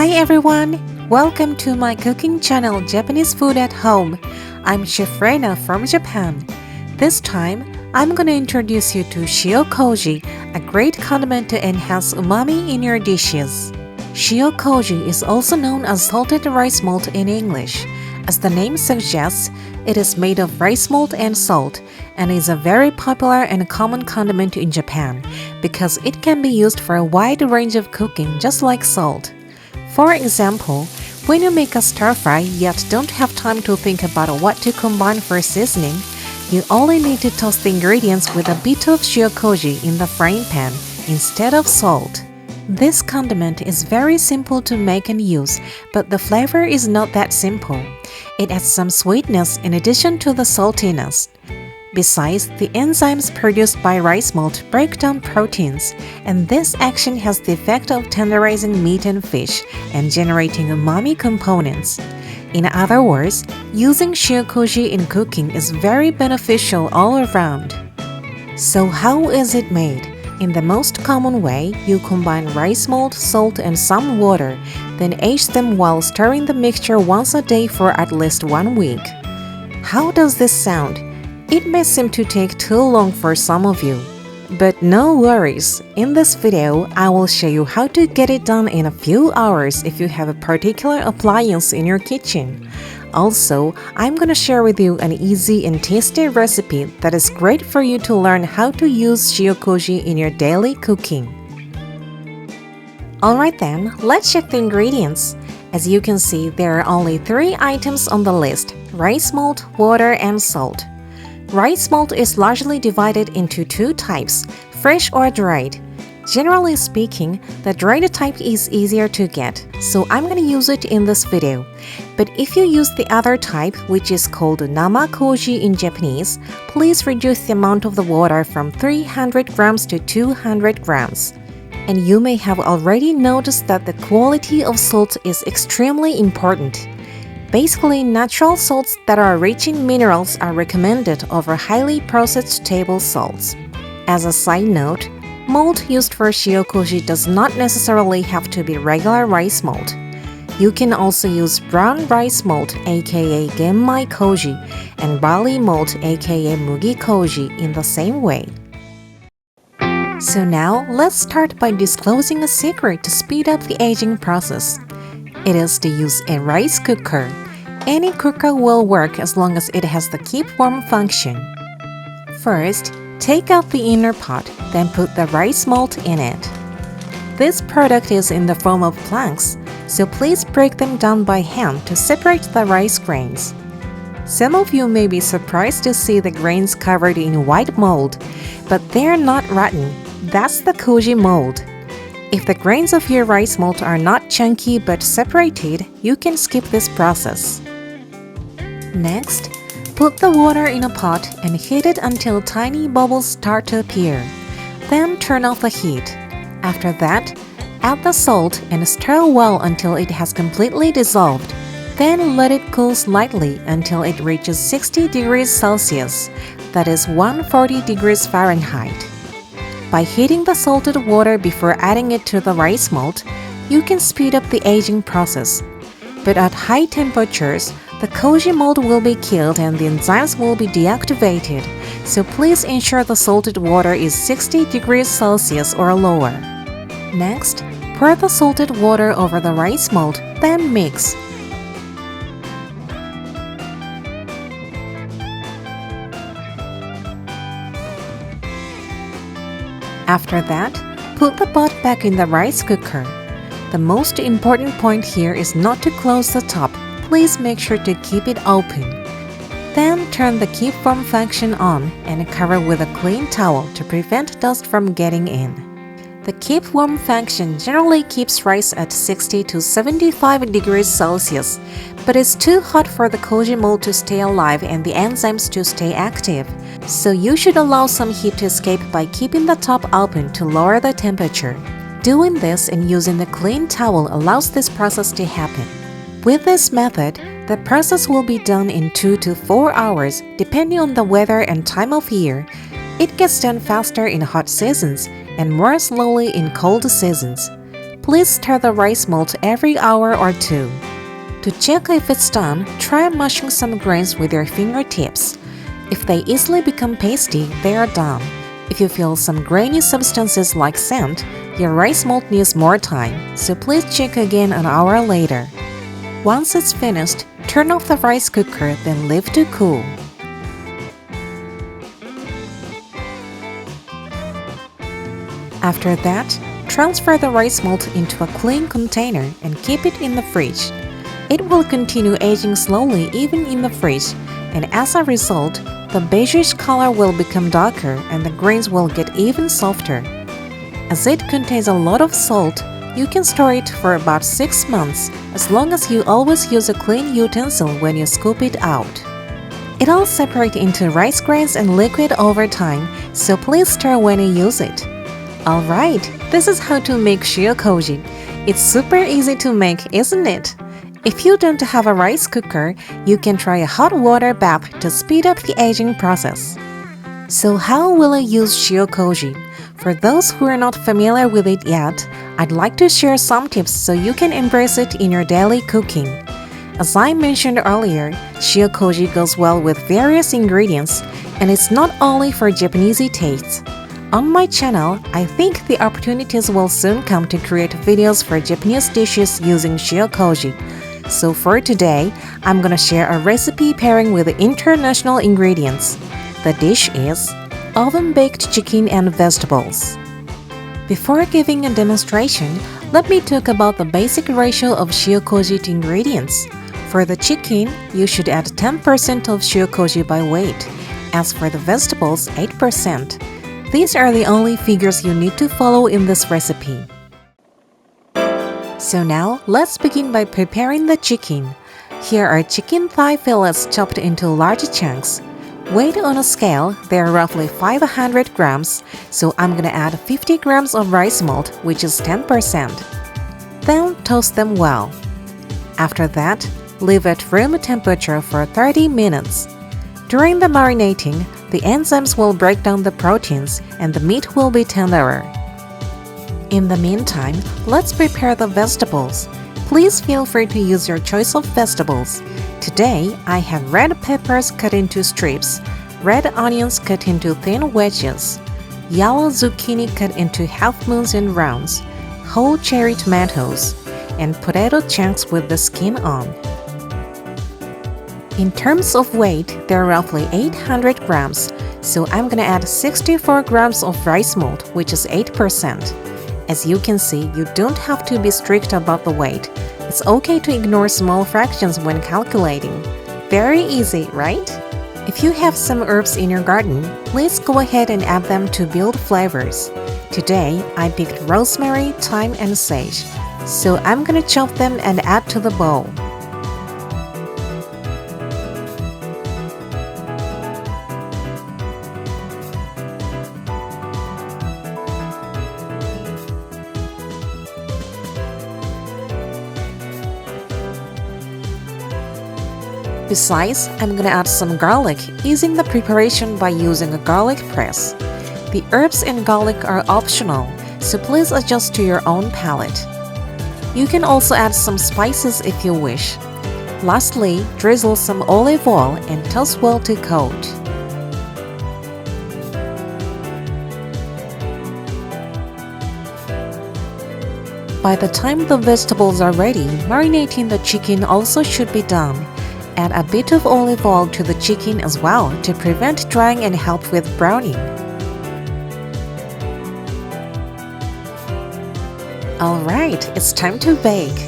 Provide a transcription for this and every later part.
Hi everyone! Welcome to my cooking channel Japanese Food at Home. I'm Chef Reina from Japan. This time, I'm gonna introduce you to shio-koji, a great condiment to enhance umami in your dishes. Shio-koji is also known as salted rice malt in English. As the name suggests, it is made of rice malt and salt and is a very popular and common condiment in Japan because it can be used for a wide range of cooking just like salt. For example, when you make a stir-fry yet don't have time to think about what to combine for seasoning, you only need to toss the ingredients with a bit of shio-koji in the frying pan instead of salt. This condiment is very simple to make and use, but the flavor is not that simple. It adds some sweetness in addition to the saltiness. Besides, the enzymes produced by rice malt break down proteins, and this action has the effect of tenderizing meat and fish and generating umami components. In other words, using shio-koji in cooking is very beneficial all around. So how is it made? In the most common way, you combine rice malt, salt, and some water, then age them while stirring the mixture once a day for at least 1 week. How does this sound? It may seem to take too long for some of you. But no worries, in this video, I will show you how to get it done in a few hours if you have a particular appliance in your kitchen. Also, I'm gonna share with you an easy and tasty recipe that is great for you to learn how to use shio-koji in your daily cooking. Alright then, let's check the ingredients. As you can see, there are only 3 items on the list: rice malt, water, and salt. Rice malt is largely divided into 2 types, fresh or dried. Generally speaking, the dried type is easier to get, so I'm gonna use it in this video. But if you use the other type, which is called nama-koji in Japanese, please reduce the amount of the water from 300 grams to 200 grams. And you may have already noticed that the quality of salt is extremely important. Basically, natural salts that are rich in minerals are recommended over highly processed table salts. As a side note, malt used for shio-koji does not necessarily have to be regular rice malt. You can also use brown rice malt aka genmai koji and barley malt aka mugi koji in the same way. So now, let's start by disclosing a secret to speed up the aging process. It is to use a rice cooker. Any cooker will work as long as it has the keep warm function. First, take out the inner pot, then put the rice malt in it. This product is in the form of planks, so please break them down by hand to separate the rice grains. Some of you may be surprised to see the grains covered in white mold, but they're not rotten. That's the koji mold. If the grains of your rice malt are not chunky but separated, you can skip this process. Next, put the water in a pot and heat it until tiny bubbles start to appear. Then turn off the heat. After that, add the salt and stir well until it has completely dissolved. Then let it cool slightly until it reaches 60 degrees Celsius, that is 140 degrees Fahrenheit. By heating the salted water before adding it to the rice malt, you can speed up the aging process. But at high temperatures, the koji mold will be killed and the enzymes will be deactivated, so please ensure the salted water is 60 degrees Celsius or lower. Next, pour the salted water over the rice malt, then mix. After that, put the pot back in the rice cooker. The most important point here is not to close the top. Please make sure to keep it open. Then turn the keep warm function on and cover with a clean towel to prevent dust from getting in. The keep warm function generally keeps rice at 60 to 75 degrees Celsius, but it's too hot for the koji mold to stay alive and the enzymes to stay active. So you should allow some heat to escape by keeping the top open to lower the temperature. Doing this and using the clean towel allows this process to happen. With this method, the process will be done in 2 to 4 hours depending on the weather and time of year. It gets done faster in hot seasons and more slowly in cold seasons. please stir the rice mold every hour or two. To check if it's done, try mashing some grains with your fingertips. If they easily become pasty, they are done. If you feel some grainy substances like sand, your rice mold needs more time, so please check again an hour later. Once it's finished, turn off the rice cooker, then leave to cool. After that, transfer the rice mold into a clean container and keep it in the fridge. It will continue aging slowly even in the fridge, and as a result, the beigeish color will become darker and the grains will get even softer. As it contains a lot of salt, you can store it for about 6 months as long as you always use a clean utensil when you scoop it out. It'll separate into rice grains and liquid over time, so please stir when you use it. Alright, this is how to make shiokoji. It's super easy to make, isn't it? If you don't have a rice cooker, you can try a hot water bath to speed up the aging process. So how will I use shiokoji? For those who are not familiar with it yet, I'd like to share some tips so you can embrace it in your daily cooking. As I mentioned earlier, shiokoji goes well with various ingredients, and it's not only for Japanese tastes. On my channel, I think the opportunities will soon come to create videos for Japanese dishes using shiokoji. So for today, I'm gonna share a recipe pairing with international ingredients. The dish is oven-baked chicken and vegetables. Before giving a demonstration, let me talk about the basic ratio of shiokoji to ingredients. For the chicken, you should add 10% of shiokoji by weight. As for the vegetables, 8%. These are the only figures you need to follow in this recipe. So now, let's begin by preparing the chicken. Here are chicken thigh fillets chopped into large chunks. Weighed on a scale, they are roughly 500 grams, so I'm gonna add 50 grams of rice malt, which is 10%. Then toast them well. After that, leave at room temperature for 30 minutes. During the marinating, the enzymes will break down the proteins and the meat will be tenderer. In the meantime, let's prepare the vegetables. Please feel free to use your choice of vegetables. Today, I have red peppers cut into strips, red onions cut into thin wedges, yellow zucchini cut into half moons and rounds, whole cherry tomatoes, and potato chunks with the skin on. In terms of weight, they're roughly 800 grams, so I'm gonna add 64 grams of rice malt, which is 8%. As you can see, you don't have to be strict about the weight. It's okay to ignore small fractions when calculating. Very easy, right? If you have some herbs in your garden, please go ahead and add them to build flavors. Today, I picked rosemary, thyme, and sage, so I'm gonna chop them and add to the bowl. Besides, I'm gonna add some garlic, easing the preparation by using a garlic press. The herbs and garlic are optional, so please adjust to your own palate. You can also add some spices if you wish. Lastly, drizzle some olive oil and toast well to coat. By the time the vegetables are ready, marinating the chicken also should be done. Add a bit of olive oil to the chicken as well to prevent drying and help with browning. Alright, it's time to bake.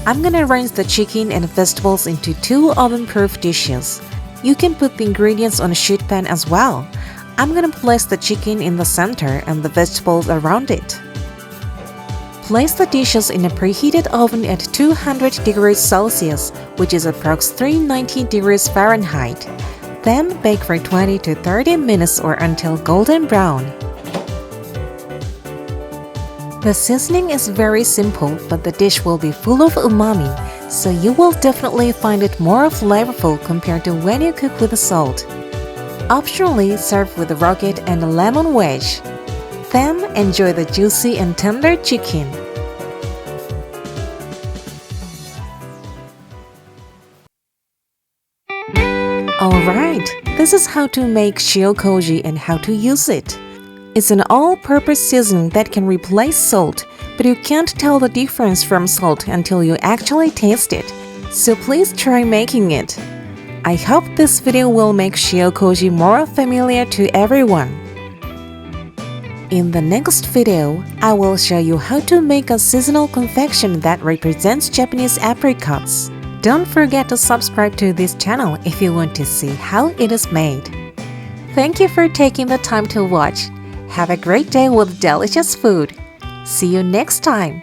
I'm gonna arrange the chicken and vegetables into 2 oven-proof dishes. You can put the ingredients on a sheet pan as well. I'm gonna place the chicken in the center and the vegetables around it. Place the dishes in a preheated oven at 200 degrees Celsius, which is approx 390 degrees Fahrenheit. Then bake for 20 to 30 minutes or until golden brown. The seasoning is very simple, but the dish will be full of umami, so you will definitely find it more flavorful compared to when you cook with salt. Optionally, serve with a rocket and a lemon wedge. Then enjoy the juicy and tender chicken. This is how to make shiokoji and how to use it. It's an all-purpose seasoning that can replace salt, but you can't tell the difference from salt until you actually taste it. So please try making it. I hope this video will make shiokoji more familiar to everyone. In the next video, I will show you how to make a seasonal confection that represents Japanese apricots. Don't forget to subscribe to this channel if you want to see how it is made. Thank you for taking the time to watch. Have a great day with delicious food. See you next time.